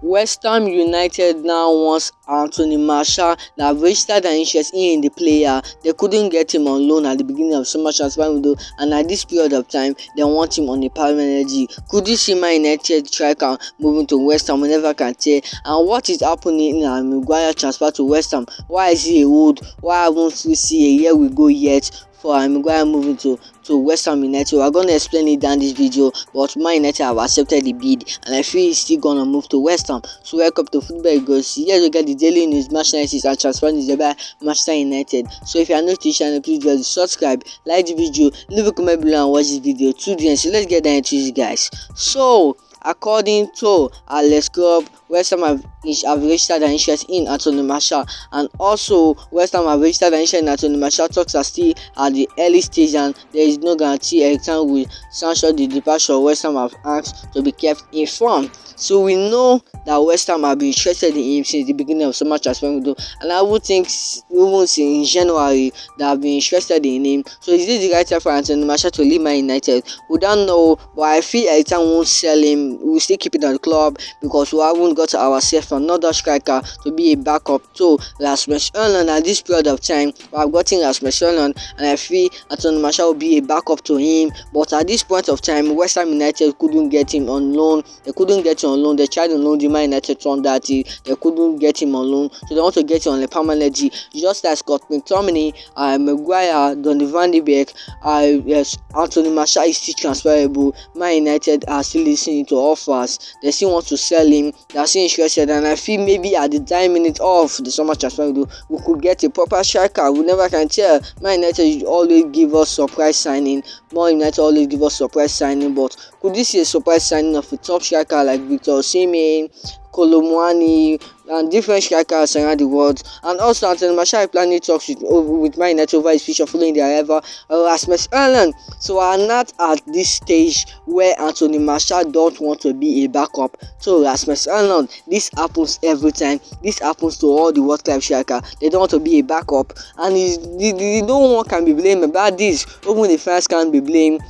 West Ham United now wants Anthony Martial that have registered an interest in the player. They couldn't get him on loan at the beginning of summer transfer window, and at this period of time, they want him on a permanent deal. Could you see Man United striker moving to West Ham? We never can tell. And what is happening in Maguire transfer to West Ham? Why is he a hold? Why haven't we seen a year we go yet for Maguire moving to West Ham United? We're going to explain it down this video, but Man United have accepted the bid, and I feel he's still going to move to West Ham. So welcome to Football Eagles. Here we get the daily news, match analysis, and transfer news by Manchester United. So if you are new to the channel, please do subscribe, like the video, leave a comment below and watch this video to the end. So let's get down into it, guys. So according to Alex Club, West Ham have registered an interest in Anthony Martial, and also West Ham have registered an interest in Anthony Martial. Talks are still at the early stage, and there is no guarantee Erik will sanction the departure. West Ham have asked to be kept informed. So we know that West Ham have been interested in him since the beginning of summer transfer window, and I would think even since in January they have been interested in him. So is this the right time for Anthony Martial to leave Man United? We don't know, but I feel Erik won't sell him. We'll still keep it on the club because we haven't got ourselves another striker to be a backup to Rasmus Højlund. At this period of time, we have gotten Rasmus Højlund, and I feel Anthony Martial will be a backup to him. But at this point of time, West Ham United couldn't get him on loan. They couldn't get him on loan. They tried to loan the Man United on that deal. They couldn't get him on loan, so they want to get him on a permanent deal. Just like Mctominay, Maguire, Donny van de Beek, yes, Anthony Martial is still transferable. Man United are still listening to offers. They still want to sell him. They are still interested, and I feel maybe at the 9 minutes of the summer transfer window, we could get a proper striker. We never can tell. Man United always give us surprise signing. Man United always give us surprise signing, but could this be a surprise signing of a top striker like Victor Osimhen, Kolomwani, and different strikers around the world? And also Anthony Martial is planning talks with Man United over his future following the arrival of Rasmus Højlund. So we are not at this stage where Anthony Martial don't want to be a backup to Rasmus Højlund. This happens every time. This happens to all the world class strikers. They don't want to be a backup, and no one can be blamed about this. Even the fans can't be blamed.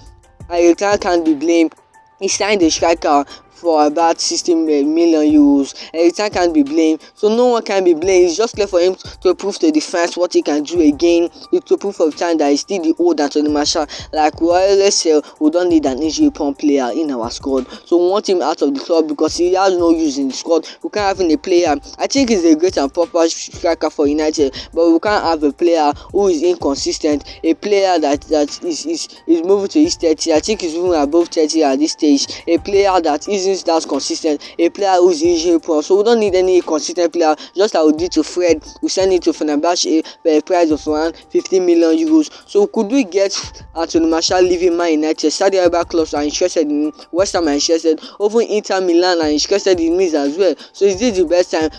Erik can't be blamed. He signed a striker for about 60 million euros. Erik can't be blamed, so no one can be blamed. It's just clear for him to prove to the fans what he can do again, to prove for the time that he's still the old Anthony Martial. Like we always say, we don't need an injury-prone player in our squad, so we want him out of the club because he has no use in the squad. We can't have a player. I think he's a great and proper striker for United, but we can't have a player who is inconsistent, a player that is moving to his 30. I think he's moving above 30 at this stage. A player that isn't that consistent, a player who's injury prone. So we don't need any consistent player. Just like we did to Fred, we send it to Fenerbahce for a price of around 50 million euros. So could we get Anthony Martial leaving Man United? Saudi Arabia clubs are interested in him. West Ham are interested. Over Inter Milan are interested in him as well. So is this the best time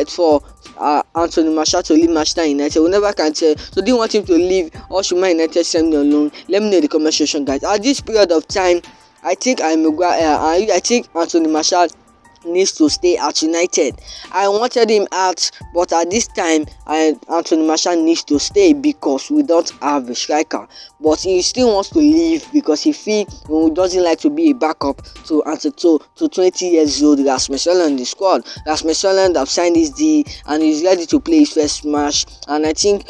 for Anthony Martial to leave Manchester United? We never can tell. So do you want him to leave, or should Man United send him on loan? Let me know in the comment section, guys. At this period of time, I think I think Anthony Martial needs to stay at United. I wanted him out, but at this time Anthony Martial needs to stay because we don't have a striker. But he still wants to leave because he doesn't like to be a backup to 20 years old Rasmus Højlund in the squad. Rasmus Højlund have signed his deal and he's ready to play his first match, and I think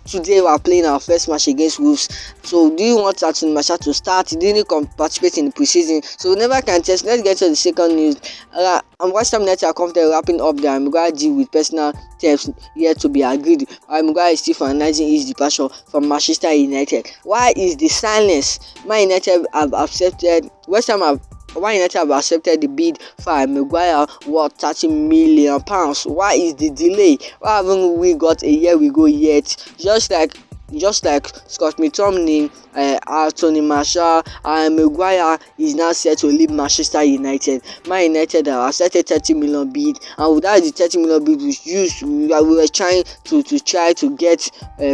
today we are playing our first match against Wolves. So do you want Anthony Martial to start? He didn't participate in the preseason, so we never can test. Let's get to the second news. West Ham United are confident wrapping up their Maguire deal with personal terms yet to be agreed. Maguire is still finalizing his departure from Manchester United. Why is the silence? Man United have accepted. Man United have accepted the bid for Maguire worth £30 million. Why is the delay? Why haven't we got a year we go yet? Just like Mctominay, Anthony Martial, and Maguire is now set to leave Manchester United. Man United have accepted 30 million bid, and without the 30 million bid we were trying to get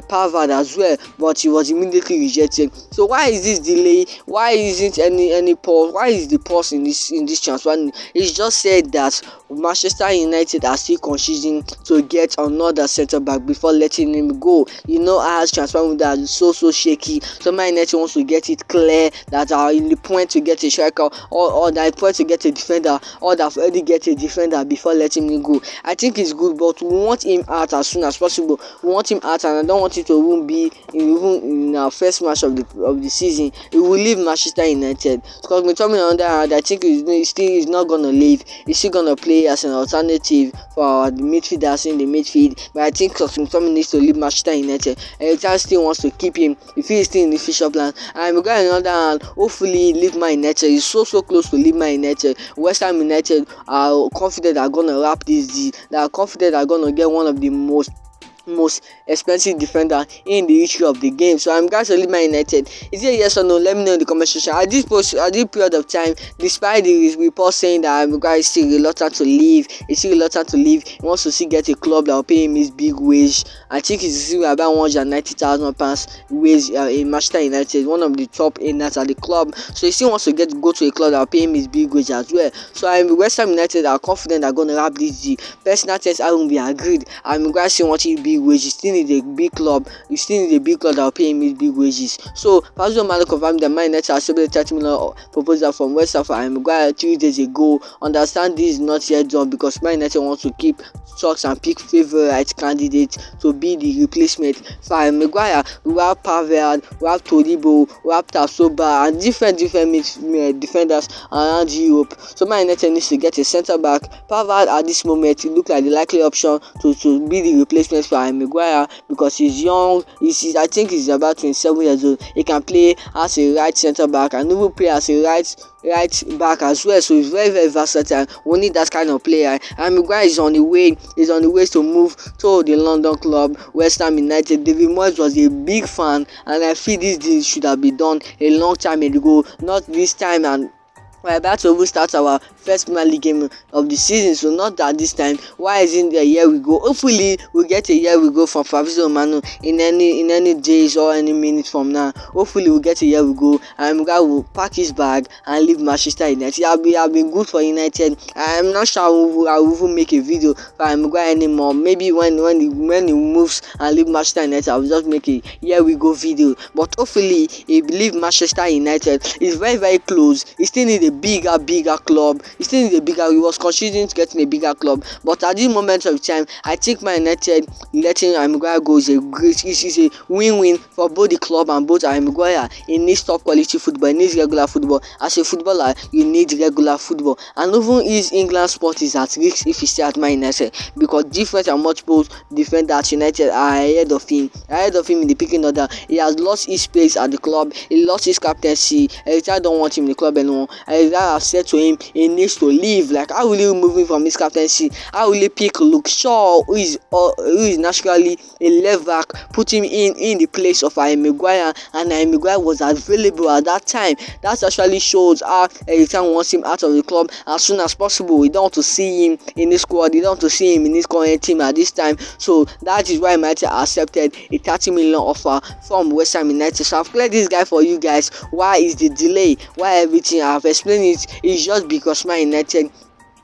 Pavard as well, but he was immediately rejected. So why is this delay? Why isn't any pause? Why is the pause in this transfer? It's just said that Manchester United are still considering to get another centre back before letting him go. You know, as transfer transfer window are so shaky. So Man United wants to get it clear that are in the point to get a striker, or that point to get a defender, or that already get a defender before letting him go. I think it's good, but we want him out as soon as possible. We want him out, and I don't want it to even be even in our first match of the season. He will leave Manchester United because Mctominay on the other hand, I think he's not gonna leave. He's still gonna play as an alternative for our midfielders in the midfield. But I think Mctominay needs to leave Manchester United. Erik still wants to keep him if he is still in the future plan. And Maguire on the other hand, hopefully leave Man United. He's so close to leave Man United. West Ham United are confident they're gonna wrap this deal. They are confident they're gonna get one of the most expensive defender in the history of the game. So I'm glad to leave Man United. Is it a yes or no? Let me know in the comment section. At this period of time, despite the report saying that Maguire is still reluctant to leave, he wants to still get a club that will pay him his big wage. I think he's receiving about £190,000 wage in Manchester United, one of the top earners at the club. So he still wants to go to a club that will pay him his big wage as well. So West Ham United are confident they're going to wrap this deal. Personal tests haven't been agreed, and Maguire still wants his big wages. You still need a big club. You still need a big club that will pay him his big wages. So Fazio Malo confirmed that Man United accepted a £30 million proposal from West Ham for Maguire 3 days ago. Understand this is not yet done because Man United wants to keep stocks and pick favourite candidates to be the replacement for Maguire. We have Pavard, we have Todibo, we have Tasoba, and different defenders around Europe. So Man United needs to get a centre back. Pavard at this moment it looks like the likely option to be the replacement for Maguire because he's young. I think he's about 27 years old. He can play as a right centre back and even play as a right back as well. So he's very versatile. We need that kind of player. And Maguire is on the way to move to the London club West Ham United. David Moyes was a big fan, and I feel this deal should have been done a long time ago, not this time. And we're about to start our first Premier League game of the season, so not at this time. Why isn't a year we go? Hopefully we get a year we go from Fabrizio Romano in any days or any minutes from now. Hopefully we get a year we go, and Maguire will pack his bag and leave Manchester United. I've been good for United. I'm not sure I will even make a video for Maguire anymore. Maybe when he moves and leave Manchester United, I will just make a year we go video. But hopefully he leave Manchester United. It's very close. He still need a bigger club. He was considering getting a bigger club, but at this moment of time, I think Man United letting Maguire go is a win-win for both the club and both Maguire. He needs top quality football. He needs regular football. As a footballer, you need regular football, and even his England spot is at risk if he stay at Man United because different and multiple defenders at United are ahead of him in the picking order. He has lost his place at the club. He lost his captaincy. Erik don't want him in the club anymore. That have said to him he needs to leave. Like, how will he move him from his captaincy? How will he pick Luke Shaw, who is naturally a left back, put him in the place of Maguire, and Maguire was available at that time? That actually shows how Erik wants him out of the club as soon as possible. He don't want to see him in the squad. He don't want to see him in his current team at this time. So that is why United accepted a £30 million offer from West Ham United. So I've cleared this guy for you guys. Why is the delay? Why everything? I've explained it. It's just because Man United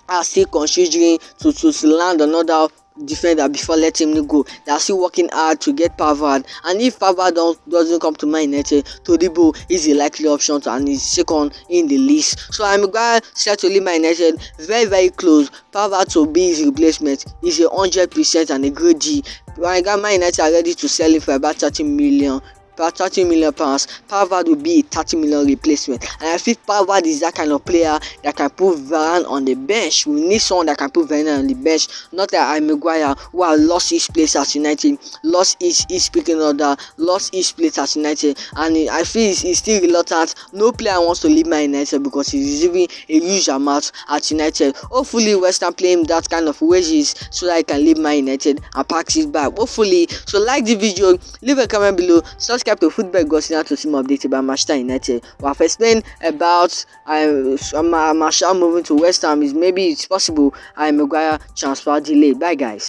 are still considering to land another defender before letting him go. They are still working hard to get Pavard, and if Pavard doesn't come to Man United, Todibo is a likely option and is second in the list. So I'm glad set to leave Man United very close. Pavard to be his replacement is 100% and a great G. Man United are ready to sell him for about £30 million. Pavard will be a £30 million replacement, and I feel Pavard is that kind of player that can put Varane on the bench. We need someone that can put Varane on the bench, not like Maguire, who has lost his place at United, lost his picking order, lost his place at United, and I feel he's still reluctant. No player wants to leave Man United because he's receiving a huge amount at United. Hopefully West Ham play him that kind of wages so that he can leave Man United and pack his bag. Hopefully. So like the video, leave a comment below, subscribe to Football Gossip to see more updates about Manchester United. We have explained about Martial moving to West Ham. Maybe it's possible Maguire transfer delay. Bye guys.